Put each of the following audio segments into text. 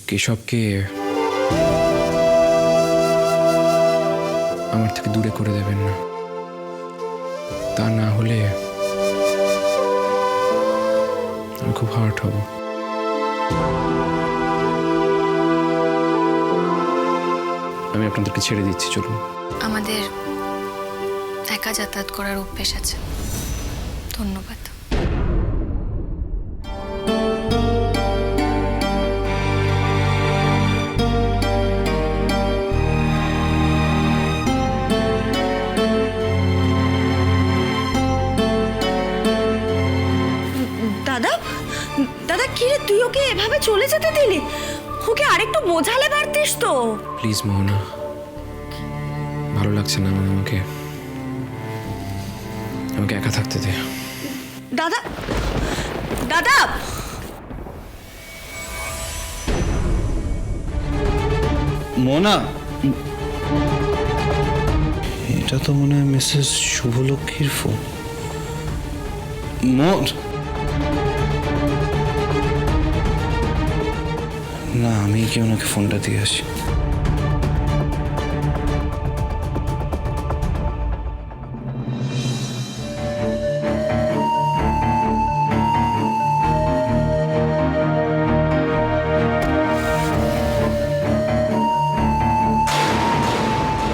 কেশবকে আমার থেকে দূরে করে দেবেন না। তা না হলে আমি খুব হার্ট হব। আমি আপনাদেরকে ছেড়ে দিচ্ছি, চলুন। আমাদের একা যাতায়াত করার অভ্যেস আছে। ধন্যবাদ। দাদা দাদা কি রে, তুই ওকে এভাবে চলে যেতে দিলি? ওকে আরেকটু বোঝালে পারতিস তো। প্লিজ মোহনা, ভালো লাগছে না আমাকে একা থাকতে দে। দাদা দাদা মোনা, এটা তো মনে হয় মিসেস শুভলক্ষ্মীর ফোন। না, আমি কি ওনাকে ফোনটা দিয়ে আসি।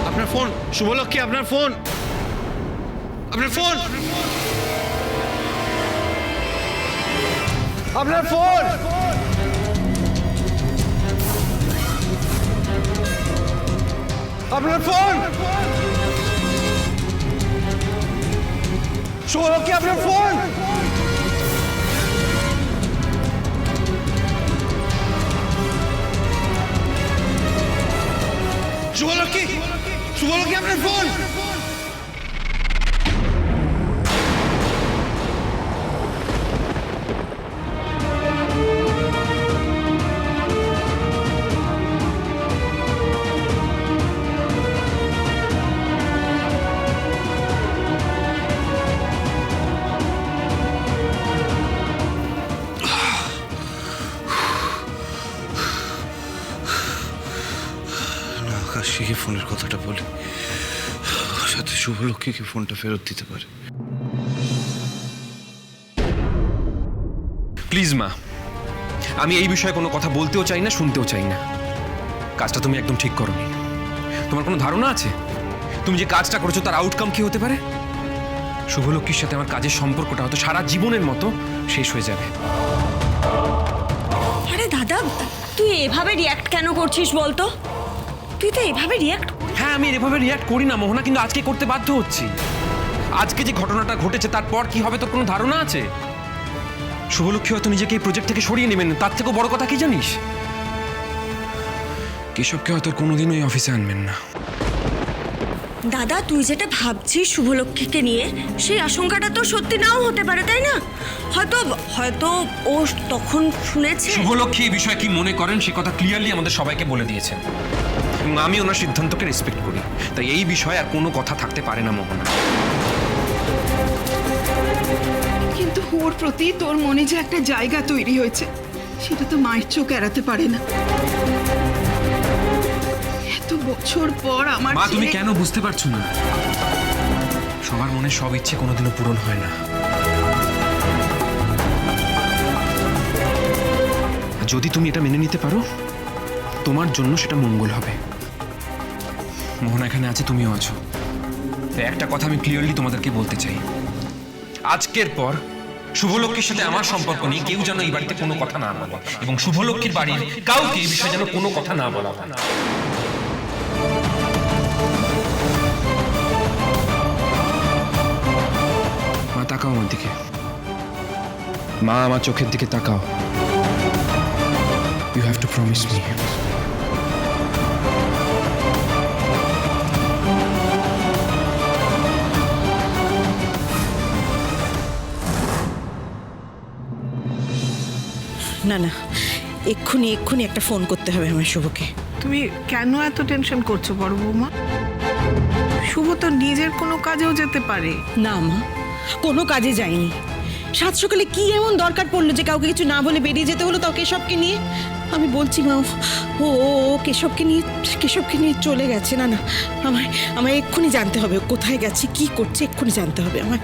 আপনার ফোন শুভলক্ষ্মী, আপনার ফোন, আপনার ফোন, আপনার ফোন, আপনার ফোন, শুভলক্ষ্মী, আপনার ফোন, শুভলক্ষ্মী, শুভলক্ষ্মী, আপনার ফোন। আকাশকে ফোনের কথাটা বলি, সাথে শুভলক্ষ্মীকে ফোনটা ফেরত দিতে পারে। প্লিজ মা, আমি এই বিষয়ে কোনো কথা বলতেও চাই না, শুনতেও চাই না। কাজটা তুমি একদম ঠিক করোনি। তোমার কোনো ধারণা আছে তুমি যে কাজটা করেছো তার আউটকাম কি হতে পারে? শুভলক্ষ্মীর সাথে আমার কাজের সম্পর্কটা হয়তো সারা জীবনের মতো শেষ হয়ে যাবে। আরে দাদা, তুই এভাবে রিয়াক্ট কেন করছিস বলতো? তুই তো এভাবে রিয়াক্ট। হ্যাঁ, আমি এভাবে রিয়াক্ট করি না মোহনা, কিন্তু আজকে করতে বাধ্য হচ্ছি। আজকে যে ঘটনাটা ঘটেছে তারপর কি হবে তোর কোনো ধারণা আছে? শুভলক্ষ্মী হয়তো নিজেকে এই প্রজেক্ট থেকে সরিয়ে নেবেন, তার থেকেও বড় কথা কি জানিস? কেশবকে হয়তো কোনোদিনও এই অফিসে আনবেন না। দাদা, তুই যেটা ভাবছিস শুভলক্ষ্মীকে নিয়ে, সেই আশঙ্কাটা তো সত্যি নাও হতে পারে, তাই না? হয়তো হয়তো ও তখন শুনেছে। শুভলক্ষ্মী এই বিষয়ে কি মনে করেন সে কথা ক্লিয়ারলি আমাদের সবাইকে বলে দিয়েছেন, এবং আমি ওনার সিদ্ধান্তকে রেসপেক্ট করি। তাই এই বিষয়ে আর কোনো কথা থাকতে পারে না মোহনা। কিন্তু ওর প্রতি তোর মনে যে একটা জায়গা তৈরি হয়েছে, সেটা তো মায়ের চোখ এড়াতে পারে না। এত বছর পর আমার মা, তুমি কেন বুঝতে পারছো না? সবার মনে সব ইচ্ছে কোনোদিনও পূরণ হয় না। যদি তুমি এটা মেনে নিতে পারো, তোমার জন্য সেটা মঙ্গল হবে। মোহনা এখানে আছে, তুমিও আছো। তাই একটা কথা আমি ক্লিয়ারলি তোমাদেরকে বলতে চাই, আজকের পর শুভলক্ষ্মীর সাথে আমার সম্পর্ক নিয়ে কেউ যেন এই বাড়িতে কোনো কথা না বলে, এবং শুভলক্ষ্মীর বাড়ির কাউকে এই বিষয়ে যেন কোনো কথা না বলা হয়। মা, তাকাও আমার দিকে। মা, আমার চোখের দিকে তাকাও। You have to promise me. না না, এক্ষুনি একটা ফোন করতে হবে আমার শুভকে। তুমি কেন এত টেনশন করছো বড় বৌমা? শুভ তো নিজের কোনো কাজেও যেতে পারে। না মা, কোনো কাজে যায়নি। সাত সকালে কি এমন দরকার পড়লো যে কাউকে কিছু না বলে বেরিয়ে যেতে হলো, তাও কেশবকে নিয়ে? আমি বলছি মা, ও কেশবকে নিয়ে চলে গেছে। না আমায় এক্ষুনি জানতে হবে ও কোথায় গেছে, কি করছে, এক্ষুনি জানতে হবে আমার।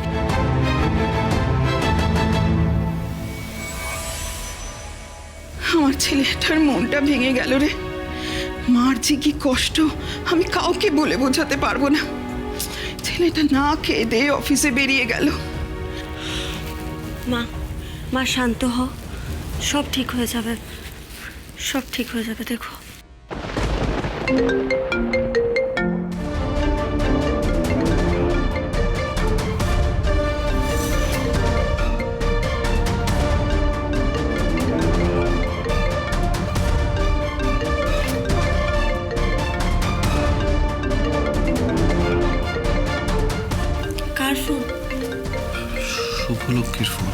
আমার ছেলেটার মনটা ভেঙে গেল রে। মার যে কি কষ্ট আমি কাউকে বলে বোঝাতে পারবো না। ছেলেটা না খেয়ে দিয়ে অফিসে বেরিয়ে গেল। মা শান্ত হও, সব ঠিক হয়ে যাবে, সব ঠিক হয়ে যাবে। দেখো কার ফোন? শুভলক্ষ্মীর ফোন।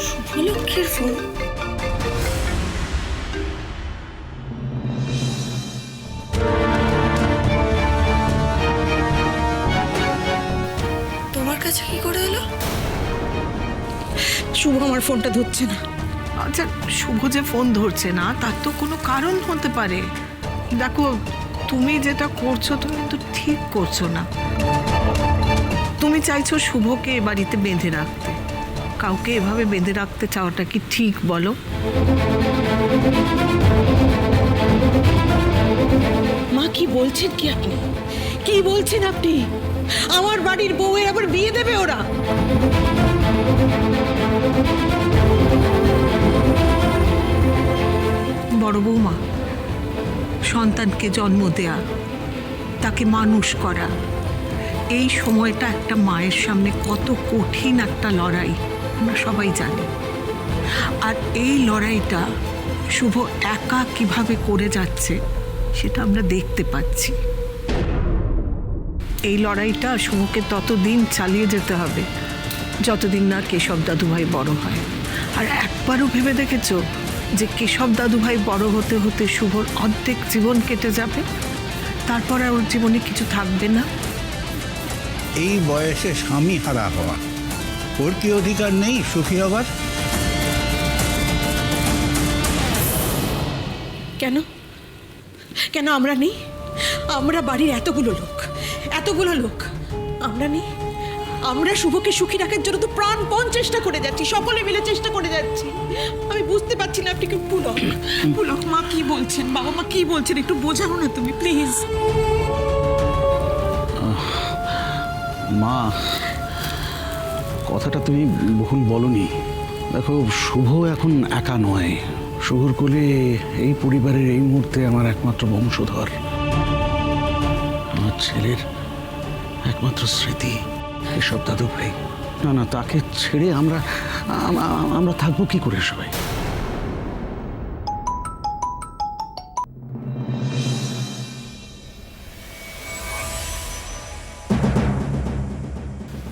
শুভলক্ষ্মীর ফোন? তোমার কাছে কি করে এলো? শুভ আমার ফোনটা ধরছে না। আচ্ছা, শুভ যে ফোন ধরছে না তার তো কোনো কারণ হতে পারে। দেখো, তুমি যেটা করছো তুমি কিন্তু ঠিক করছো না। তুমি চাইছো শুভকে এ বাড়িতে বেঁধে রাখতে। কাউকে এভাবে বেঁধে রাখতে চাওয়াটা কি ঠিক বলো? মা কি বলছেন কি আপনি? কি বলছেন আপনি? আমার বাড়ির বউয়ের আবার বিয়ে দেবে ওরা? বড় বৌমা, সন্তানকে জন্ম দেয়া, তাকে মানুষ করা, এই সময়টা একটা মায়ের সামনে কত কঠিন একটা লড়াই আমরা সবাই জানি। আর এই লড়াইটা শুভ একা কিভাবে করে যাচ্ছে সেটা আমরা দেখতে পাচ্ছি। এই লড়াইটা শুভকে ততদিন চালিয়ে যেতে হবে যতদিন না কেশব দাদুভাই বড় হয়। আর একবারও ভেবে দেখেছো যে কেশব দাদুভাই বড় হতে হতে শুভর অর্ধেক জীবন কেটে যাবে, তারপর আর ওর জীবনে কিছু থাকবে না? এই বয়সে স্বামী হারা হওয়া, ওর কি অধিকার নেই সুখী হবার? কেন কেন আমরা নেই? আমরা বাড়ির এতগুলো লোক আমরা নেই? আমরা শুভকে সুখী রাখার জন্য তো প্রাণপণ চেষ্টা করে যাচ্ছি, সকলে মিলে চেষ্টা করে যাচ্ছি। আমি বুঝতে পারছি না আপনি কি পুলক মা কি বলছেন, বাবা মা কি বলছেন, একটু বোঝাও না তুমি প্লিজ। মা, কথাটা তুমি ভুল বলনি। দেখো, শুভ এখন একা নয়। শুভর কোলে এই পরিবারের এই মুহূর্তে আমার একমাত্র বংশধর, আমার ছেলের একমাত্র স্মৃতি এসব দাদু ভাই। না, তাকে ছেড়ে আমরা থাকবো কি করে সবাই?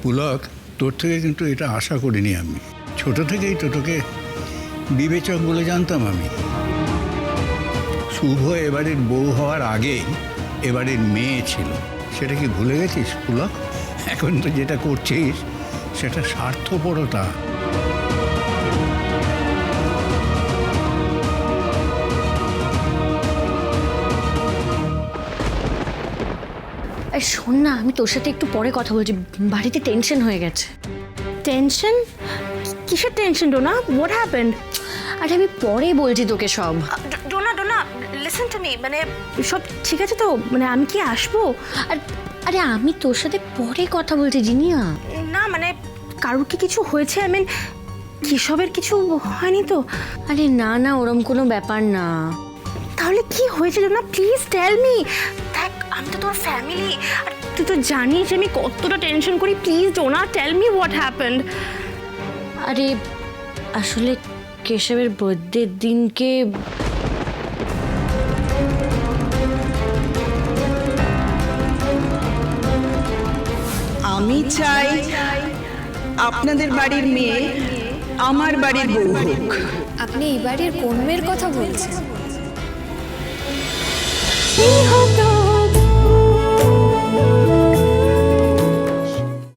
পুলক, তোর থেকে কিন্তু এটা আশা করিনি আমি। ছোট থেকেই তো তোকে বিবেচক বলে জানতাম আমি। শুভ এবারের বউ হওয়ার আগেই এবারের মেয়ে ছিল, সেটা কি ভুলে গেছিস পুলক? এখন তো যেটা করছিস সেটা স্বার্থপরতা। শোন না, আমি তোর সাথে একটু পরে কথা বলছি, বাড়িতে টেনশন হয়ে গেছে। টেনশন? কিসের টেনশন ডোনা? What happened? আরে আমি পরে বলছি তোকে সব। ডোনা লিসেন টু মি, মানে সব ঠিক আছে তো? মানে আমি কি আসবো? আরে আমি তোর সাথে পরে কথা বলছি জিনিয়া। না মানে কারোর কি কিছু হয়েছে? আই মিন কেশবের কিছু হয়নি তো? আরে না ওরম কোনো ব্যাপার না। তাহলে কি হয়েছে ডোনা? Please tell me. দেখ আমি তো তোর ফ্যামিলি, আর তুই তো জানিস আমি কতটা টেনশন করি। Please don't tell me what happened. আরে আসলে কেশবের বার্থডের দিনকে আমি চাই আপনাদের বাড়ির মেয়ে আমার বাড়ির বউ হোক। আপনি এই বাড়ির কোন মেয়ের কথা বলছেন? হোক